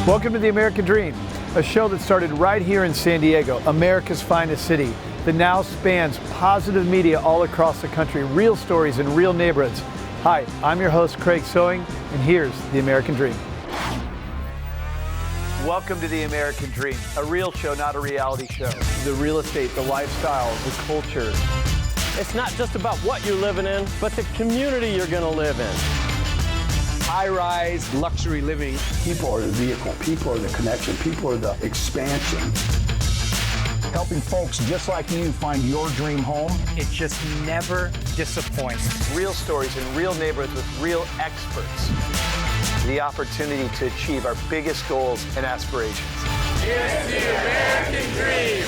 Welcome to The American Dream, a show that started right here in San Diego, America's finest city, that now spans positive media all across the country, real stories in real neighborhoods. Hi, I'm your host, Craig Sewing, and here's The American Dream. Welcome to The American Dream, a real show, not a reality show. The real estate, the lifestyle, the culture. It's not just about what you're living in, but the community you're going to live in. High-rise luxury living. People are the vehicle, people are the connection, people are the expansion. Helping folks just like you find your dream home. It just never disappoints. Real stories in real neighborhoods with real experts. The opportunity to achieve our biggest goals and aspirations. It's the American Dream.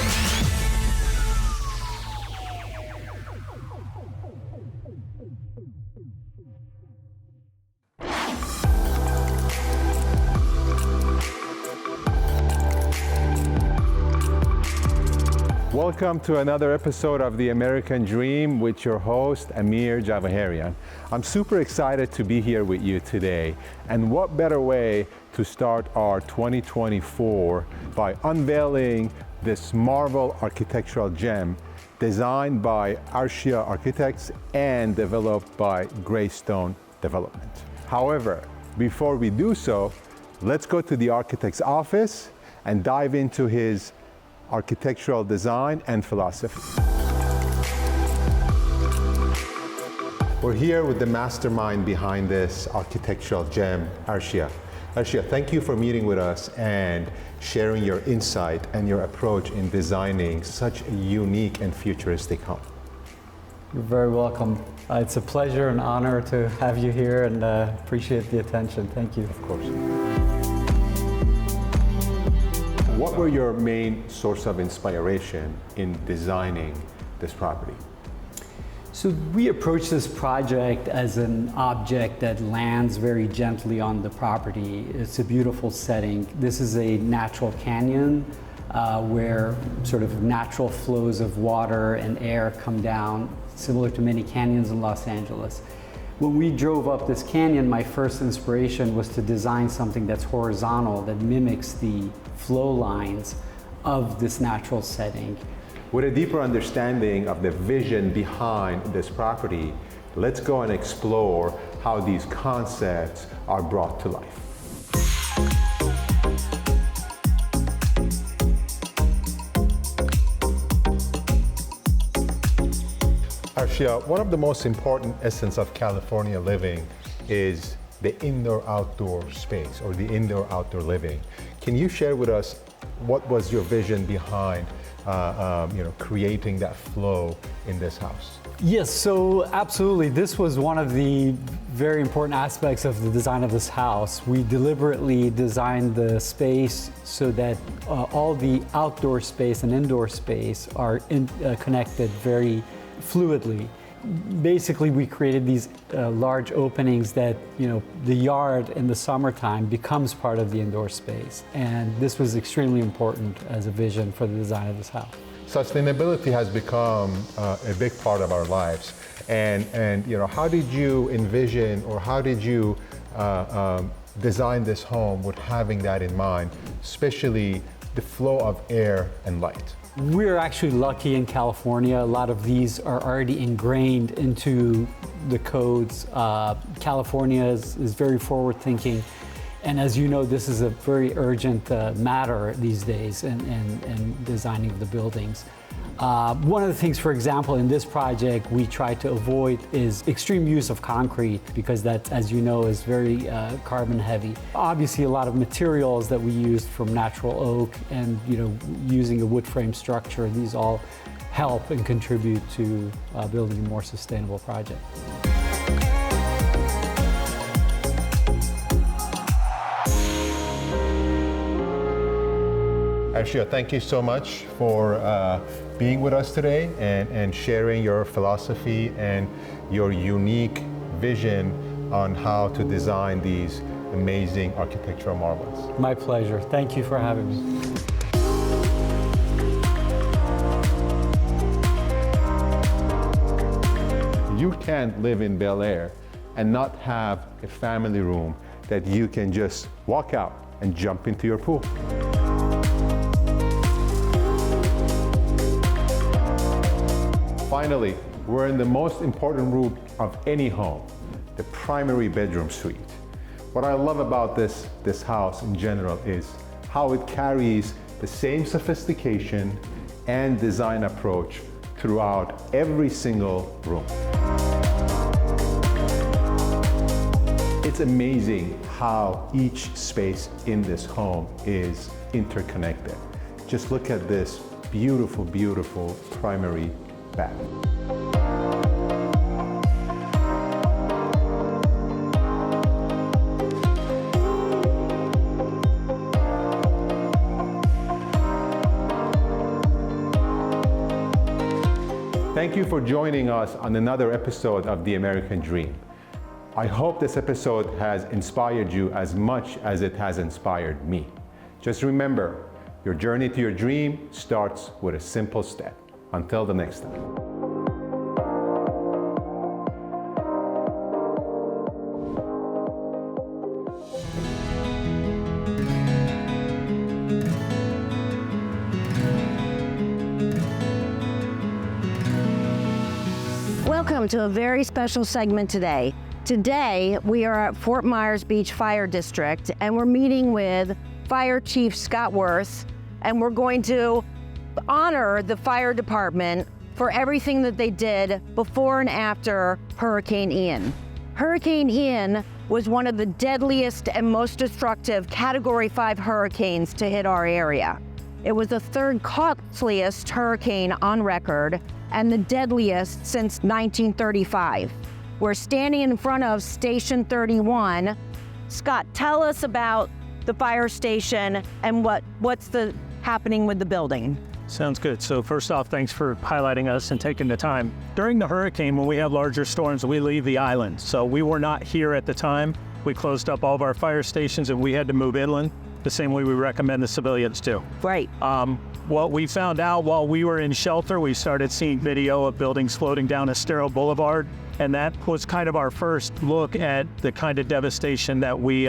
Welcome to another episode of The American Dream with your host, Amir Javaharian. I'm super excited to be here with you today. And what better way to start our 2024 by unveiling this Marvel architectural gem designed by Arshia Architects and developed by Greystone Development. However, before we do so, let's go to the architect's office and dive into his architectural design and philosophy. We're here with the mastermind behind this architectural gem, Arshia. Arshia, thank you for meeting with us and sharing your insight and your approach in designing such a unique and futuristic home. You're very welcome. It's a pleasure and honor to have you here, and appreciate the attention. Thank you. Of course. What were your main source of inspiration in designing this property? So we approach this project as an object that lands very gently on the property. It's a beautiful setting. This is a natural canyon where sort of natural flows of water and air come down, similar to many canyons in Los Angeles. When we drove up this canyon, my first inspiration was to design something that's horizontal, that mimics the flow lines of this natural setting. With a deeper understanding of the vision behind this property, let's go and explore how these concepts are brought to life. Arshia, one of the most important essence of California living is the indoor-outdoor space, or the indoor-outdoor living. Can you share with us what was your vision behind creating that flow in this house? Yes, so absolutely. This was one of the very important aspects of the design of this house. We deliberately designed the space so that all the outdoor space and indoor space are connected very fluidly. Basically, we created these large openings that, the yard in the summertime becomes part of the indoor space. And this was extremely important as a vision for the design of this house. Sustainability has become a big part of our lives. And how did you envision, or how did you design this home with having that in mind, especially the flow of air and light? We're actually lucky in California. A lot of these are already ingrained into the codes. California is very forward-thinking. And as you know, this is a very urgent matter these days in designing the buildings. One of the things, for example, in this project we try to avoid is extreme use of concrete, because that, as you know, is very carbon heavy. Obviously, a lot of materials that we used from natural oak and using a wood frame structure, these all help and contribute to building a more sustainable project. Arshia, thank you so much for being with us today and sharing your philosophy and your unique vision on how to design these amazing architectural marvels. My pleasure. Thank you for having me. You can't live in Bel Air and not have a family room that you can just walk out and jump into your pool. Finally, we're in the most important room of any home, the primary bedroom suite. What I love about this house in general is how it carries the same sophistication and design approach throughout every single room. It's amazing how each space in this home is interconnected. Just look at this beautiful, beautiful primary bath. Thank you for joining us on another episode of The American Dream. I hope this episode has inspired you as much as it has inspired me. Just remember, your journey to your dream starts with a simple step. Until the next time. Welcome to a very special segment today. Today, we are at Fort Myers Beach Fire District, and we're meeting with Fire Chief Scott Worth, and we're going to honor the fire department for everything that they did before and after Hurricane Ian. Hurricane Ian was one of the deadliest and most destructive Category 5 hurricanes to hit our area. It was the third costliest hurricane on record and the deadliest since 1935. We're standing in front of Station 31. Scott, tell us about the fire station and what's happening with the building. Sounds good. So first off, thanks for highlighting us and taking the time. During the hurricane, when we have larger storms, we leave the island. So we were not here at the time. We closed up all of our fire stations and we had to move inland, the same way we recommend the civilians do. Right. What we found out while we were in shelter, we started seeing video of buildings floating down Estero Boulevard. And that was kind of our first look at the kind of devastation that we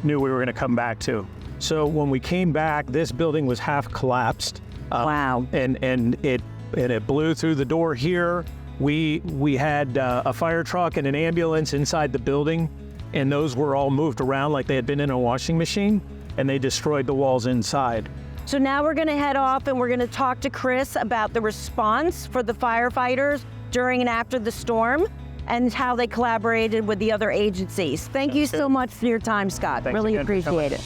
knew we were going to come back to. So when we came back, this building was half collapsed. Wow. And it blew through the door here. We had a fire truck and an ambulance inside the building, and those were all moved around like they had been in a washing machine, and they destroyed the walls inside. So now we're going to head off and we're going to talk to Chris about the response for the firefighters during and after the storm and how they collaborated with the other agencies. Thank you so much for your time, Scott. Thanks really again. appreciate it.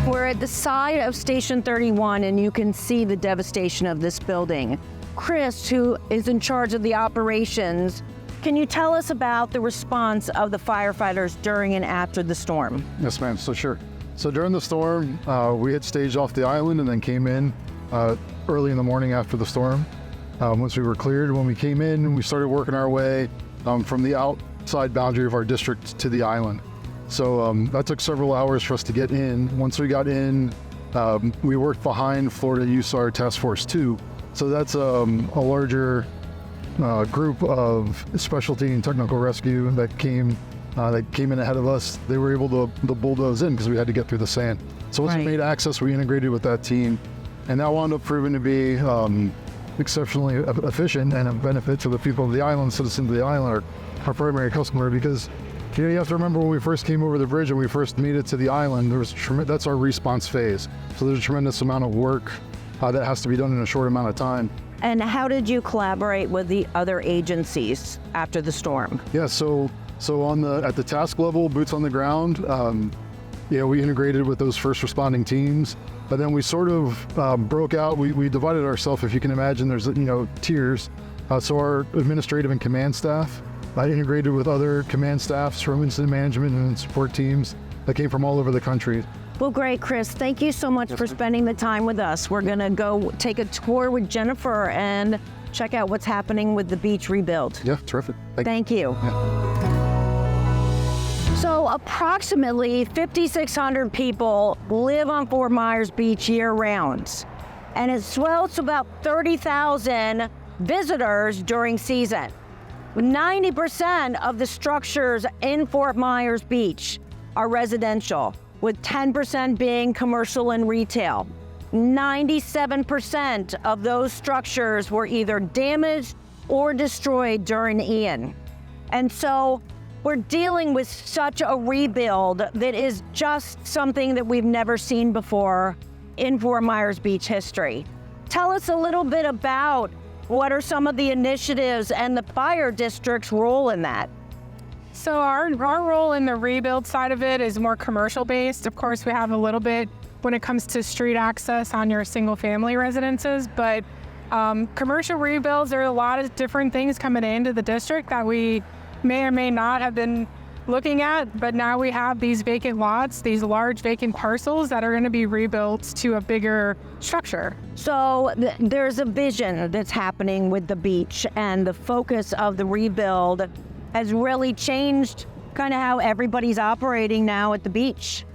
We're at the side of Station 31 and you can see the devastation of this building. Chris, who is in charge of the operations, can you tell us about the response of the firefighters during and after the storm? Yes, ma'am. So during the storm, we had staged off the island and then came in early in the morning after the storm. Once we were cleared, when we came in, we started working our way from the outside boundary of our district to the island. So that took several hours for us to get in. Once we got in, we worked behind Florida USAR Task Force 2. So that's a larger group of specialty and technical rescue that came in ahead of us. They were able to bulldoze in because we had to get through the sand. So once we made access, we integrated with that team, and that wound up proving to be exceptionally efficient and a benefit to the people of the island, citizens of the island, our primary customer, because you have to remember when we first came over the bridge and we first made it to the island, that's our response phase. So there's a tremendous amount of work that has to be done in a short amount of time. And how did you collaborate with the other agencies after the storm? Yeah, so at the task level, boots on the ground, we integrated with those first responding teams, but then we sort of broke out. We divided ourselves, if you can imagine. There's tiers. So our administrative and command staff integrated with other command staffs from incident management and support teams that came from all over the country. Well, great, Chris. Thank you so much for spending the time with us. We're going to go take a tour with Jennifer and check out what's happening with the beach rebuild. Yeah, terrific. Thank you. Yeah. So approximately 5,600 people live on Fort Myers Beach year-round, and it swells to about 30,000 visitors during season. 90% of the structures in Fort Myers Beach are residential, with 10% being commercial and retail. 97% of those structures were either damaged or destroyed during Ian. And so we're dealing with such a rebuild that is just something that we've never seen before in Fort Myers Beach history. Tell us a little bit about what are some of the initiatives and the fire district's role in that? So our role in the rebuild side of it is more commercial based. Of course, we have a little bit when it comes to street access on your single family residences, but commercial rebuilds, there are a lot of different things coming into the district that we may or may not have been looking at, but now we have these vacant lots, these large vacant parcels that are going to be rebuilt to a bigger structure. So there's a vision that's happening with the beach, and the focus of the rebuild has really changed kind of how everybody's operating now at the beach.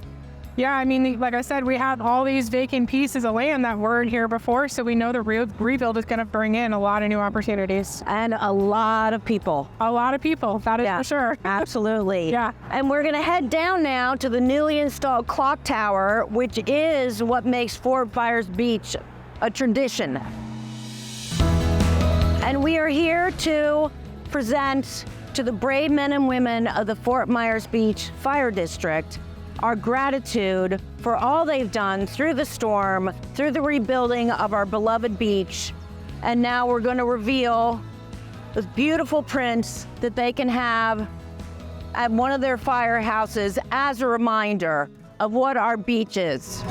Yeah, I mean, like I said, we have all these vacant pieces of land that weren't here before, so we know the rebuild is going to bring in a lot of new opportunities. And a lot of people. A lot of people, that is for sure. Absolutely. Yeah. And we're going to head down now to the newly installed clock tower, which is what makes Fort Myers Beach a tradition. And we are here to present to the brave men and women of the Fort Myers Beach Fire District our gratitude for all they've done through the storm, through the rebuilding of our beloved beach. And now we're going to reveal this beautiful prints that they can have at one of their firehouses as a reminder of what our beach is.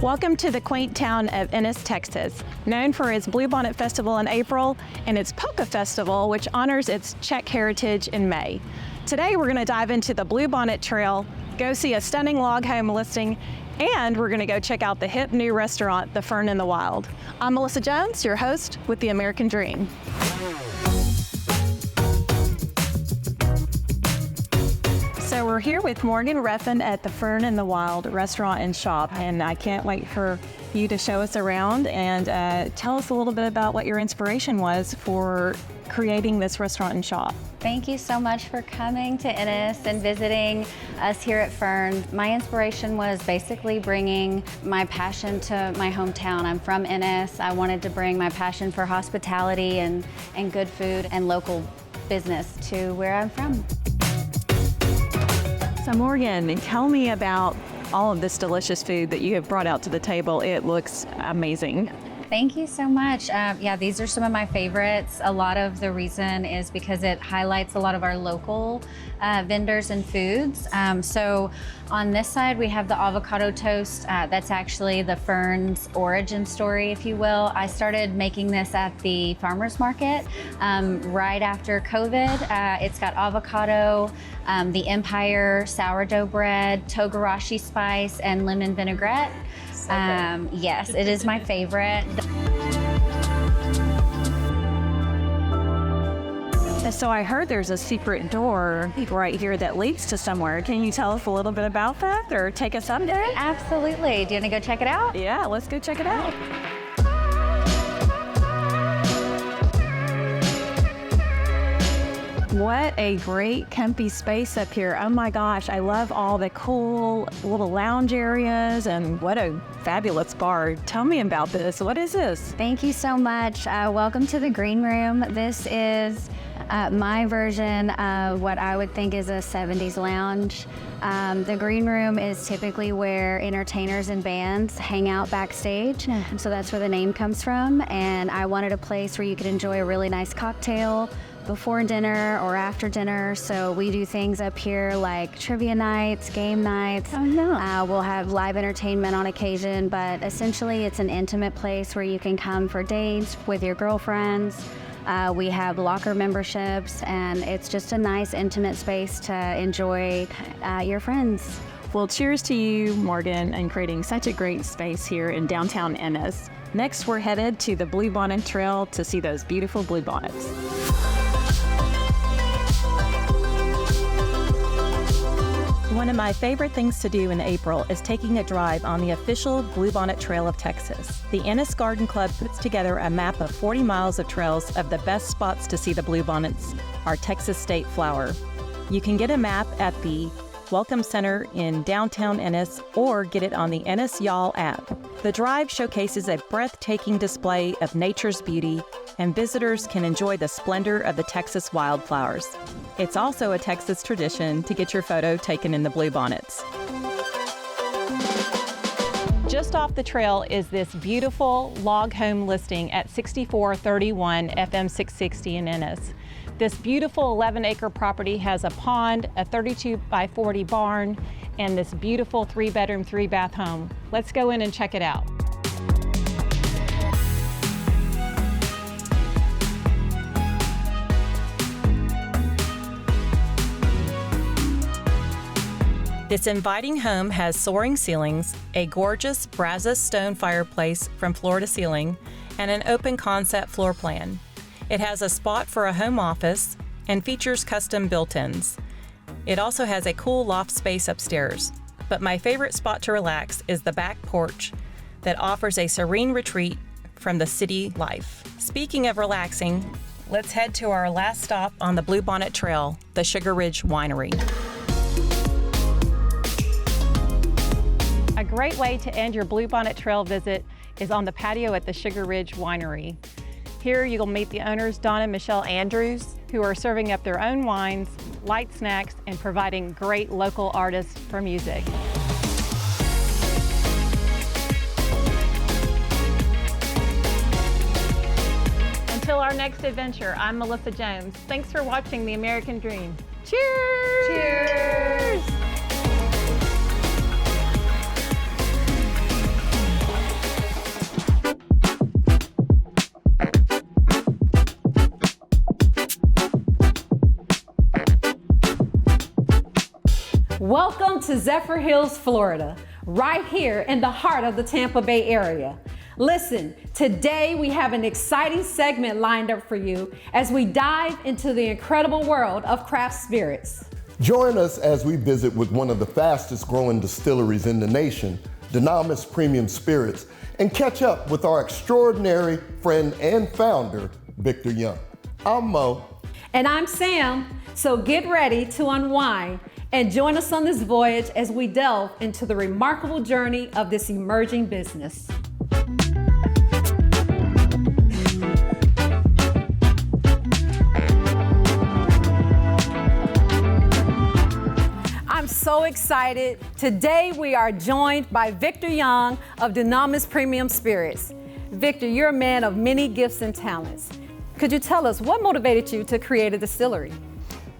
Welcome to the quaint town of Ennis, Texas, known for its Bluebonnet Festival in April and its Polka Festival, which honors its Czech heritage in May. Today, we're going to dive into the Bluebonnet Trail, go see a stunning log home listing, and we're going to go check out the hip new restaurant, The Fern in the Wild. I'm Melissa Jones, your host with The American Dream. So we're here with Morgan Reffin at the Fern in the Wild restaurant and shop, and I can't wait for you to show us around and tell us a little bit about what your inspiration was for creating this restaurant and shop. Thank you so much for coming to Ennis and visiting us here at Fern. My inspiration was basically bringing my passion to my hometown. I'm from Ennis. I wanted to bring my passion for hospitality and good food and local business to where I'm from. So Morgan, tell me about all of this delicious food that you have brought out to the table. It looks amazing. Thank you so much. Yeah, these are some of my favorites. A lot of the reason is because it highlights a lot of our local vendors and foods. So on this side, we have the avocado toast. That's actually the Fern's origin story, if you will. I started making this at the farmer's market right after COVID. It's got avocado, the Empire sourdough bread, togarashi spice, and lemon vinaigrette. Yes, it is my favorite. So I heard there's a secret door right here that leads to somewhere. Can you tell us a little bit about that or take us up there? Absolutely. Do you want to go check it out? Yeah, let's go check it out. What a great comfy space up here. Oh my gosh, I love all the cool little lounge areas, and what a fabulous bar. Tell me about this. What is this? Thank you so much. Welcome to the Green Room. This is my version of what I would think is a 70s lounge. The Green Room is typically where entertainers and bands hang out backstage. So that's where the name comes from. And I wanted a place where you could enjoy a really nice cocktail before dinner or after dinner. So we do things up here like trivia nights, game nights. Oh, no. We'll have live entertainment on occasion, but essentially it's an intimate place where you can come for dates with your girlfriends. We have locker memberships, and it's just a nice intimate space to enjoy your friends. Well, cheers to you, Morgan, and creating such a great space here in downtown Ennis. Next, we're headed to the Bluebonnet Trail to see those beautiful bluebonnets. One of my favorite things to do in April is taking a drive on the official Bluebonnet Trail of Texas. The Ennis Garden Club puts together a map of 40 miles of trails of the best spots to see the bluebonnets, our Texas state flower. You can get a map at the Welcome Center in downtown Ennis or get it on the Ennis Y'all app. The drive showcases a breathtaking display of nature's beauty, and visitors can enjoy the splendor of the Texas wildflowers. It's also a Texas tradition to get your photo taken in the bluebonnets. Just off the trail is this beautiful log home listing at 6431 FM 660 in Ennis. This beautiful 11-acre property has a pond, a 32 by 40 barn, and this beautiful 3-bedroom, 3-bath home. Let's go in and check it out. This inviting home has soaring ceilings, a gorgeous Brazos stone fireplace from floor to ceiling, and an open concept floor plan. It has a spot for a home office and features custom built-ins. It also has a cool loft space upstairs. But my favorite spot to relax is the back porch that offers a serene retreat from the city life. Speaking of relaxing, let's head to our last stop on the Bluebonnet Trail, the Sugar Ridge Winery. A great way to end your Bluebonnet Trail visit is on the patio at the Sugar Ridge Winery. Here you'll meet the owners, Don and Michelle Andrews, who are serving up their own wines, light snacks, and providing great local artists for music. Until our next adventure, I'm Melissa Jones. Thanks for watching The American Dream. Cheers! Cheers! Welcome to Zephyrhills, Florida, right here in the heart of the Tampa Bay area. Listen, today we have an exciting segment lined up for you as we dive into the incredible world of craft spirits. Join us as we visit with one of the fastest growing distilleries in the nation, Dunamis Premium Spirits, and catch up with our extraordinary friend and founder, Victor Young. I'm Mo. And I'm Sam, so get ready to unwind and join us on this voyage as we delve into the remarkable journey of this emerging business. I'm so excited. Today we are joined by Victor Young of Dunamis Premium Spirits. Victor, you're a man of many gifts and talents. Could you tell us what motivated you to create a distillery?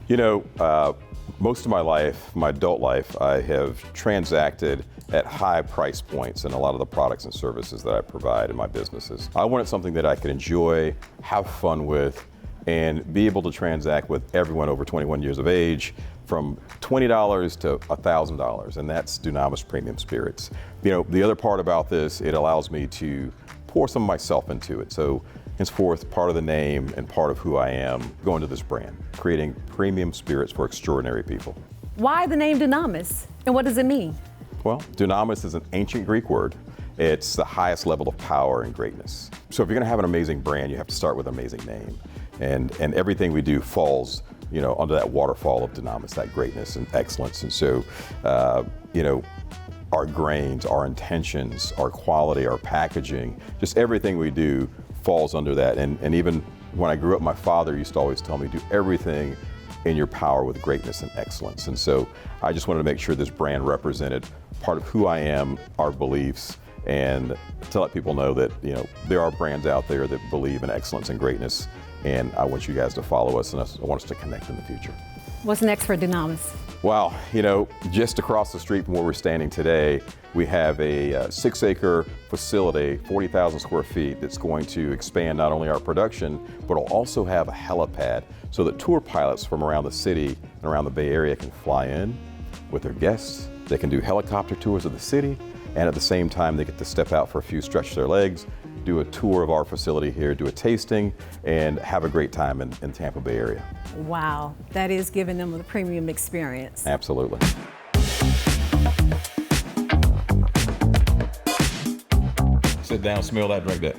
You know, most of my life, my adult life, I have transacted at high price points in a lot of the products and services that I provide in my businesses. I wanted something that I could enjoy, have fun with, and be able to transact with everyone over 21 years of age from $20 to $1,000, and that's Dunamis Premium Spirits. You know, the other part about this, it allows me to pour some of myself into it. So henceforth, part of the name and part of who I am going to this brand, creating premium spirits for extraordinary people. Why the name Dunamis, and what does it mean? Well, Dunamis is an ancient Greek word. It's the highest level of power and greatness. So if you're gonna have an amazing brand, you have to start with an amazing name. And everything we do falls, you know, under that waterfall of Dunamis, that greatness and excellence. And so, you know, our grains, our intentions, our quality, our packaging, just everything we do falls under that. And even when I grew up, my father used to always tell me, do everything in your power with greatness and excellence. And so I just wanted to make sure this brand represented part of who I am, our beliefs, and to let people know that, you know, there are brands out there that believe in excellence and greatness, and I want you guys to follow us, and I want us to connect in the future. What's next for Dunamis? Wow, you know, just across the street from where we're standing today, we have a 6-acre facility, 40,000 square feet, that's going to expand not only our production, but it'll also have a helipad so that tour pilots from around the city and around the Bay Area can fly in with their guests. They can do helicopter tours of the city, and at the same time, they get to step out for a few, stretch their legs, do a tour of our facility here, do a tasting, and have a great time in Tampa Bay area. Wow, that is giving them a premium experience. Absolutely. sit down, smell that, drink that.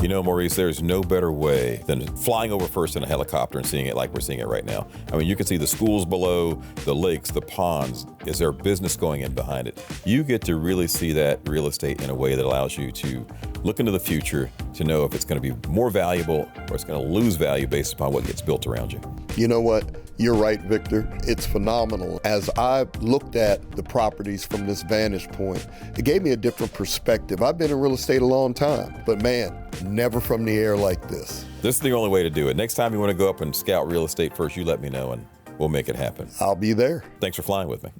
You know, Maurice, there's no better way than flying over first in a helicopter and seeing it like we're seeing it right now. I mean, you can see the schools below, the lakes, the ponds. Is there business going in behind it? You get to really see that real estate in a way that allows you to look into the future to know if it's going to be more valuable or it's going to lose value based upon what gets built around you. You know what? You're right, Victor. It's phenomenal. As I looked at the properties from this vantage point, it gave me a different perspective. I've been in real estate a long time, but man, never from the air like this. This is the only way to do it. Next time you want to go up and scout real estate first, you let me know and we'll make it happen. I'll be there. Thanks for flying with me.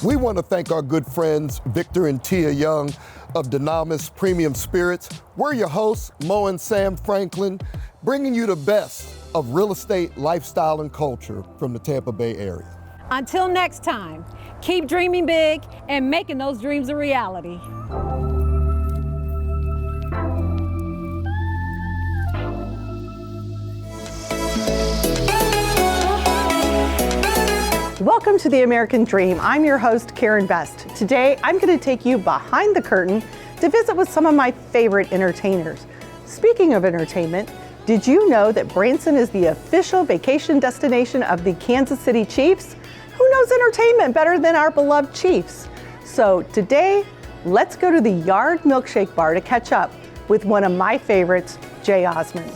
We want to thank our good friends, Victor and Tia Young of Dynamis Premium Spirits. We're your hosts, Mo and Sam Franklin, bringing you the best of real estate, lifestyle, and culture from the Tampa Bay area. Until next time, keep dreaming big and making those dreams a reality. Welcome to The American Dream. I'm your host, Karen Best. Today, I'm going to take you behind the curtain to visit with some of my favorite entertainers. Speaking of entertainment, did you know that Branson is the official vacation destination of the Kansas City Chiefs? Who knows entertainment better than our beloved Chiefs? So today, let's go to the Yard Milkshake Bar to catch up with one of my favorites, Jay Osmond.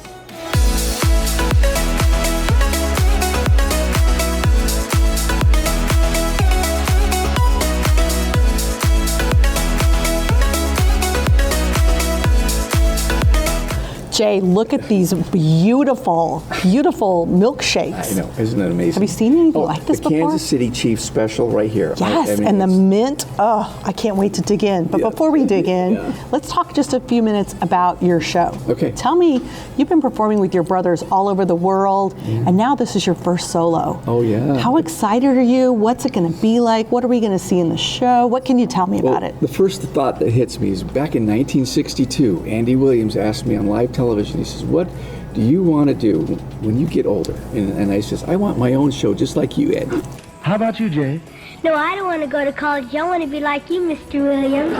Jay, look at these beautiful, beautiful milkshakes. I know, isn't it amazing? Have you seen anything like this before? The Kansas City Chiefs special right here. Yes, and the mint, I can't wait to dig in. But before we dig in, let's talk just a few minutes about your show. Okay. Tell me, you've been performing with your brothers all over the world, and now this is your first solo. Oh, yeah. How excited are you? What's it going to be like? What are we going to see in the show? What can you tell me about it? The first thought that hits me is back in 1962, Andy Williams asked me on live television, he says, what do you want to do when you get older? And I says, I want my own show just like you, Andy. How about you, Jay? No, I don't want to go to college. I want to be like you, Mr. Williams.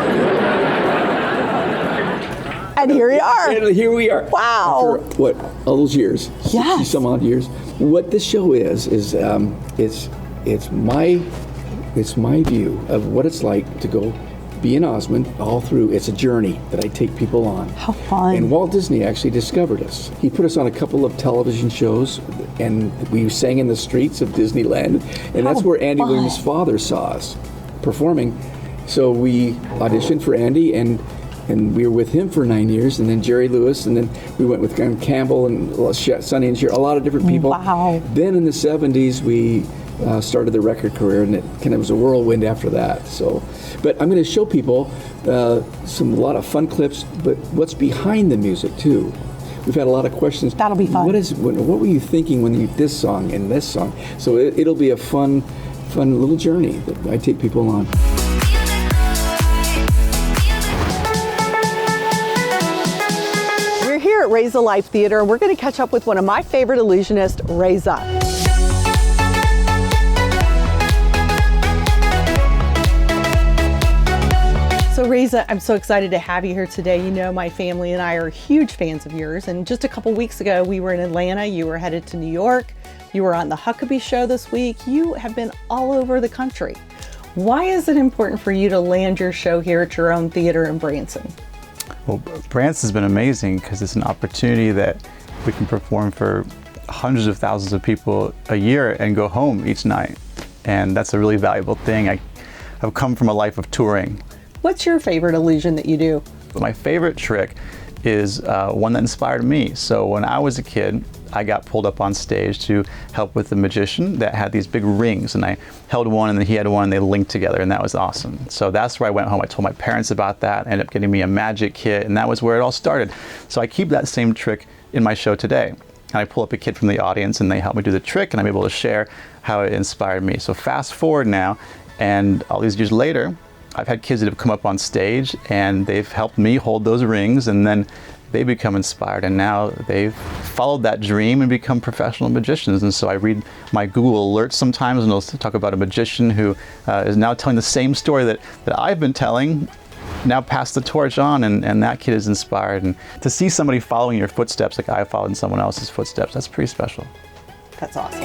And here we are. And here we are. Wow. After, what, all those years? Yes. 60 some odd years. What this show is it's my view of what it's like to go be in Osmond all through. It's a journey that I take people on. How fun. And Walt Disney actually discovered us. He put us on a couple of television shows, and we sang in the streets of Disneyland. And that's where Andy Williams' father saw us performing. So we auditioned for Andy, and we were with him for 9 years, and then Jerry Lewis, and then we went with Campbell and Sonny and Cher, a lot of different people. Wow. Then in the 70s, we started the record career, and it kind of was a whirlwind after that. So, but I'm going to show people a lot of fun clips, but what's behind the music too. We've had a lot of questions. That'll be fun. What were you thinking when you this song and this song? So it'll be a fun little journey that I take people on. We're here at Raise a Life Theater, and we're going to catch up with one of my favorite illusionists, Reza. So Reza, I'm so excited to have you here today. You know, my family and I are huge fans of yours. And just a couple weeks ago, we were in Atlanta. You were headed to New York. You were on the Huckabee Show this week. You have been all over the country. Why is it important for you to land your show here at your own theater in Branson? Well, Branson's been amazing because it's an opportunity that we can perform for hundreds of thousands of people a year and go home each night. And that's a really valuable thing. I've come from a life of touring. What's your favorite illusion that you do? My favorite trick is one that inspired me. So when I was a kid, I got pulled up on stage to help with the magician that had these big rings, and I held one and then he had one and they linked together, and that was awesome. So that's where I went home. I told my parents about that, ended up getting me a magic kit, and that was where it all started. So I keep that same trick in my show today. And I pull up a kid from the audience and they help me do the trick, and I'm able to share how it inspired me. So fast forward now, and all these years later, I've had kids that have come up on stage and they've helped me hold those rings, and then they become inspired, and now they've followed that dream and become professional magicians. And so I read my Google alerts sometimes, and they'll talk about a magician who is now telling the same story that I've been telling, now pass the torch on, and that kid is inspired. And to see somebody following your footsteps like I followed in someone else's footsteps, that's pretty special. That's awesome.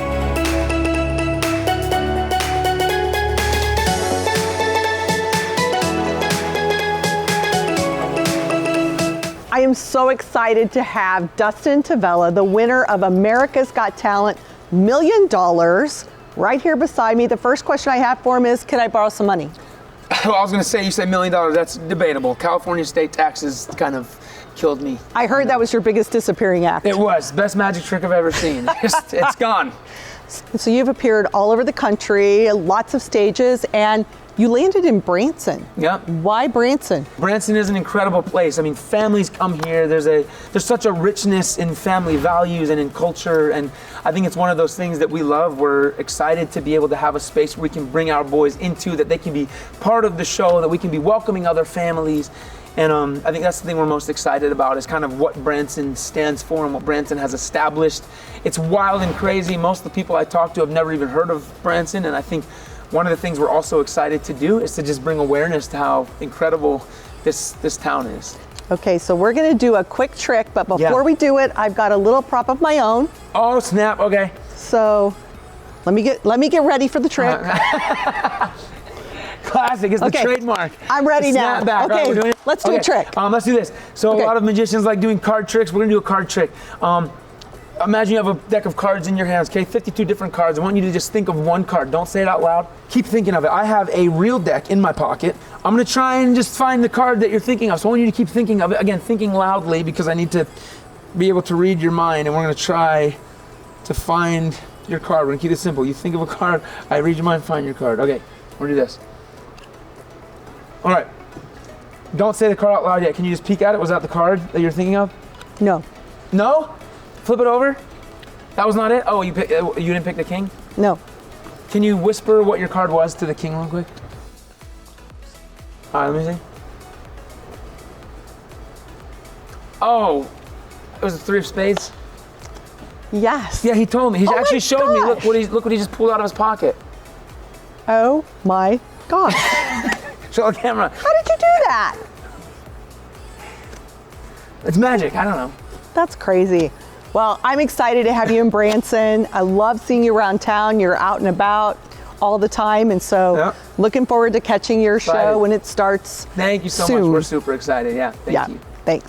I am so excited to have Dustin Tavella, the winner of America's Got Talent $1 Million, right here beside me. The first question I have for him is, can I borrow some money? Well, I was going to say, you said $1 million. That's debatable. California state taxes kind of killed me. I heard that was your biggest disappearing act. It was. Best magic trick I've ever seen. It's gone. So you've appeared all over the country, lots of stages, and you landed in Branson. Yep. Why Branson? Branson is an incredible place. I mean, families come here. There's such a richness in family values and in culture, and I think it's one of those things that we love. We're excited to be able to have a space where we can bring our boys into, that they can be part of the show, that we can be welcoming other families. And I think that's the thing we're most excited about, is kind of what Branson stands for and what Branson has established. It's wild and crazy. Most of the people I talk to have never even heard of Branson, and I think one of the things we're also excited to do is to just bring awareness to how incredible this town is. Okay, so we're gonna do a quick trick, but before we do it, I've got a little prop of my own. Oh snap! Okay. So let me get ready for the trick. Classic. It's the trademark. I'm ready now. Snapback. Okay, Right, doing it? let's do a trick. Let's do this. So a lot of magicians like doing card tricks. We're gonna do a card trick. Imagine you have a deck of cards in your hands, okay? 52 different cards. I want you to just think of one card. Don't say it out loud. Keep thinking of it. I have a real deck in my pocket. I'm gonna try and just find the card that you're thinking of. So I want you to keep thinking of it. Again, thinking loudly, because I need to be able to read your mind, and we're gonna try to find your card. We're gonna keep it simple. You think of a card, I read your mind, find your card. Okay, we're gonna do this. All right. Don't say the card out loud yet. Can you just peek at it? Was that the card that you're thinking of? No. No? Flip it over. That was not it? Oh, you didn't pick the king? No. Can you whisper what your card was to the king real quick? All right, let me see. Oh, it was the 3 of spades? Yes. Yeah, he told me. He actually showed me. Look what he just pulled out of his pocket. Oh my gosh. Show the camera. How did you do that? It's magic. I don't know. That's crazy. Well, I'm excited to have you in Branson. I love seeing you around town. You're out and about all the time, and so looking forward to catching your show when it starts. Thank you so soon. much. We're super excited. Yeah, thank you. Thanks.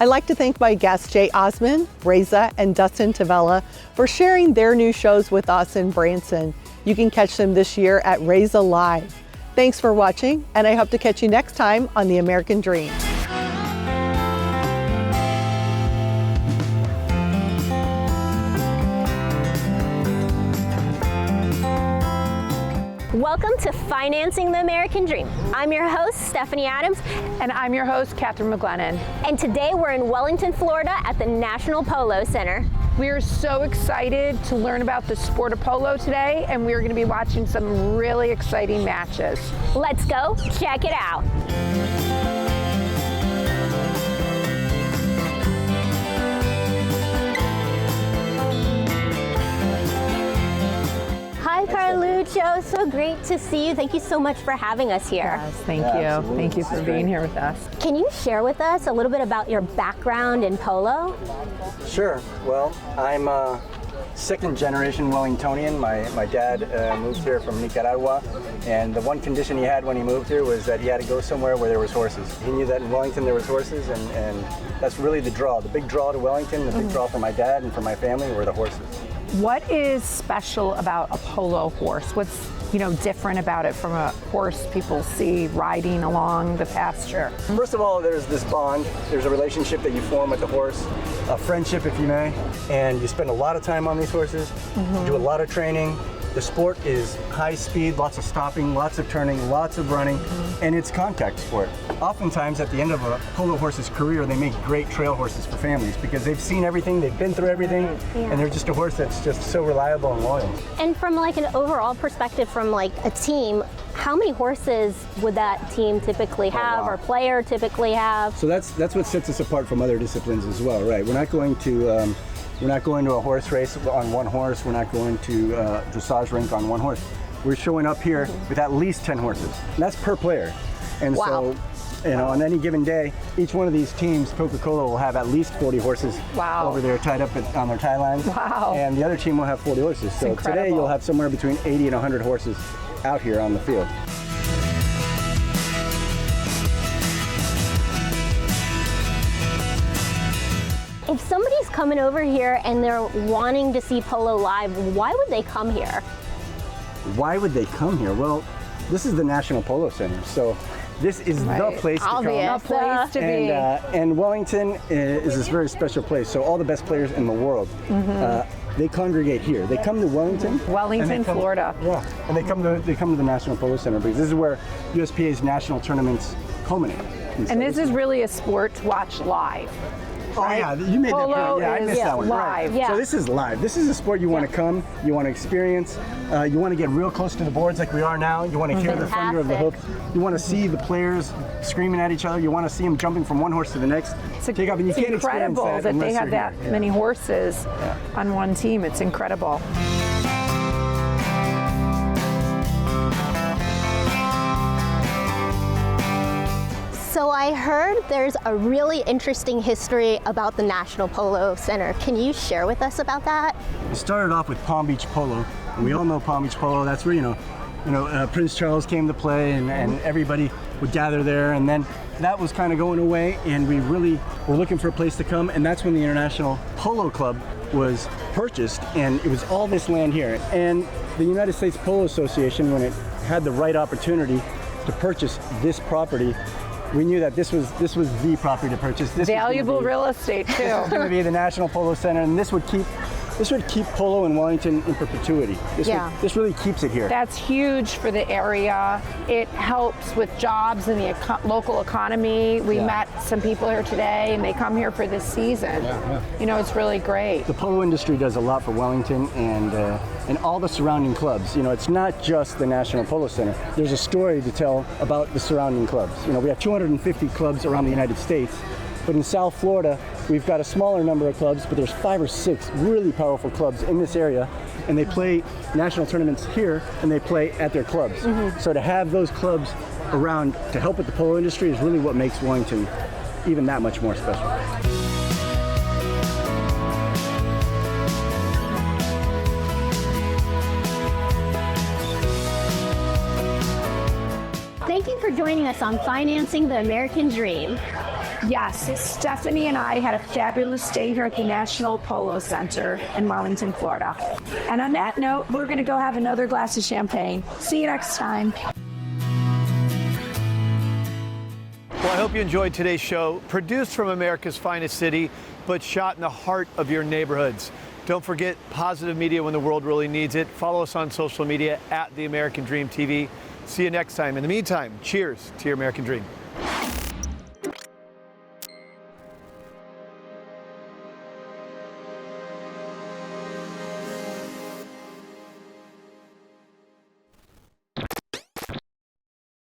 I'd like to thank my guests, Jay Osmond, Reza, and Dustin Tavella, for sharing their new shows with us in Branson. You can catch them this year at Reza Live. Thanks for watching, and I hope to catch you next time on The American Dream. Welcome to Financing the American Dream. I'm your host, Stephanie Adams. And I'm your host, Catherine McGlennon. And today we're in Wellington, Florida at the National Polo Center. We are so excited to learn about the sport of polo today, and we're going to be watching some really exciting matches. Let's go check it out. Hi, Carluccio. So great to see you. Thank you so much for having us here. Yes, thank you. Thank you for being here with us. Can you share with us a little bit about your background in polo? Sure. Well, I'm a second generation Wellingtonian. My dad moved here from Nicaragua, and the one condition he had when he moved here was that he had to go somewhere where there was horses. He knew that in Wellington there was horses, and that's really the draw. The big draw to Wellington, the big draw for my dad and for my family were the horses. What is special about a polo horse? What's different about it from a horse people see riding along the pasture? First of all, there's this bond. There's a relationship that you form with the horse, a friendship, if you may, and you spend a lot of time on these horses, you do a lot of training. The sport is high speed, lots of stopping, lots of turning, lots of running, and it's contact sport. Oftentimes at the end of a polo horse's career, they make great trail horses for families because they've seen everything, they've been through everything, and they're just a horse that's just so reliable and loyal. And from like an overall perspective from like a team, how many horses would that team typically have or player typically have? So that's what sets us apart from other disciplines as well, right? We're not going to a horse race on one horse. We're not going to a dressage rink on one horse. We're showing up here with at least 10 horses. And that's per player. And so, on any given day, each one of these teams, Coca-Cola will have at least 40 horses over there tied up on their tie lines. Wow. And the other team will have 40 horses. So today you'll have somewhere between 80 and 100 horses out here on the field. If somebody's coming over here and they're wanting to see polo live, why would they come here? Why would they come here? Well, this is the National Polo Center, so this is the place to come. The place to be. And Wellington is this very special place. So all the best players in the world, they congregate here. They come to Wellington, Florida. Yeah, and they come to the National Polo Center because this is where USPA's national tournaments culminate. And this is really a sport to watch live. Oh yeah, you made that point. Yeah, I missed that one. Live. Right. So this is live. This is a sport you want to come, you want to experience, you want to get real close to the boards like we are now. You want to hear the thunder of the hoof. You want to see the players screaming at each other. You want to see them jumping from one horse to the next. It's incredible that they have that many horses on one team. It's incredible. So I heard there's a really interesting history about the National Polo Center. Can you share with us about that? It started off with Palm Beach Polo. And we all know Palm Beach Polo. That's where Prince Charles came to play, and everybody would gather there. And then that was kind of going away, and we really were looking for a place to come. And that's when the International Polo Club was purchased, and it was all this land here. And the United States Polo Association, when it had the right opportunity to purchase this property, we knew that this was the property to purchase. This valuable real estate too. This was going to be the National Polo Center, and this would keep polo in Wellington in perpetuity. This really keeps it here. That's huge for the area. It helps with jobs and the local economy. We met some people here today, and they come here for this season. It's really great. The polo industry does a lot for Wellington and all the surrounding clubs. It's not just the National Polo Center. There's a story to tell about the surrounding clubs. We have 250 clubs around the United States. But in South Florida, we've got a smaller number of clubs, but there's 5 or 6 really powerful clubs in this area, and they play national tournaments here, and they play at their clubs. So to have those clubs around to help with the polo industry is really what makes Wellington even that much more special. Thank you for joining us on Financing the American Dream. Yes, Stephanie and I had a fabulous day here at the National Polo Center in Wellington, Florida. And on that note, we're going to go have another glass of champagne. See you next time. Well, I hope you enjoyed today's show, produced from America's finest city, but shot in the heart of your neighborhoods. Don't forget positive media when the world really needs it. Follow us on social media at The American Dream TV. See you next time. In the meantime, cheers to your American dream.